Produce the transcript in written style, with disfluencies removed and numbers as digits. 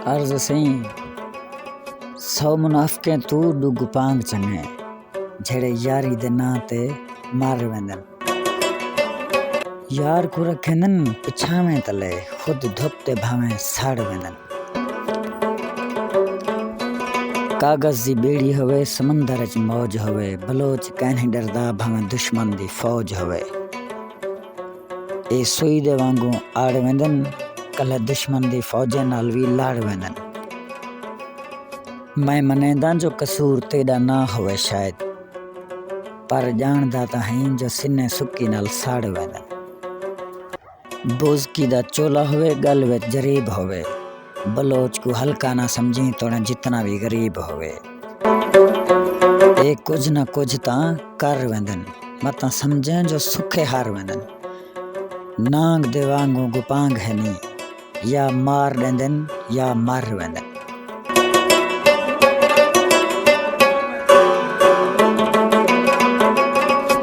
अर्ज़ सई सौ मुनाफ़िक़ें तू ॾुग पांग चङे जहिड़े यारी दे नां ते मारे वेंदनि। यार को रखेंदनि पिछावे तले खुद धुप ते भावें साड़ वेंदनि। कागज़ जी बेड़ी होवे समंदर च मौज होवे बलोच कंहिं डरदा भावें दुश्मन दी फौज होवे। ए सुई दे वांगू आड़ वेंदनि कल्ह दुश्मन दी फौजे नाल भी लाड़ वेंदनि। मैं मनेंदा जो कसूर तेरा ना होवे शायद पर जानदा तां हैं जो सिने सुक्की नाल साड़ वेंदनि। बोज़की दा चोला होवे गल विच जरीब होवे बलोच को हल्का ना समझी तोड़े जितना भी गरीब होवे। ए कुछ ना कुछ तां कर वेंदनि मतां समझें जो सुखे हार वेंदनि। नांग दे वांगू गुपांग है नी या मार ॾेंदनि या मर वेंदनि।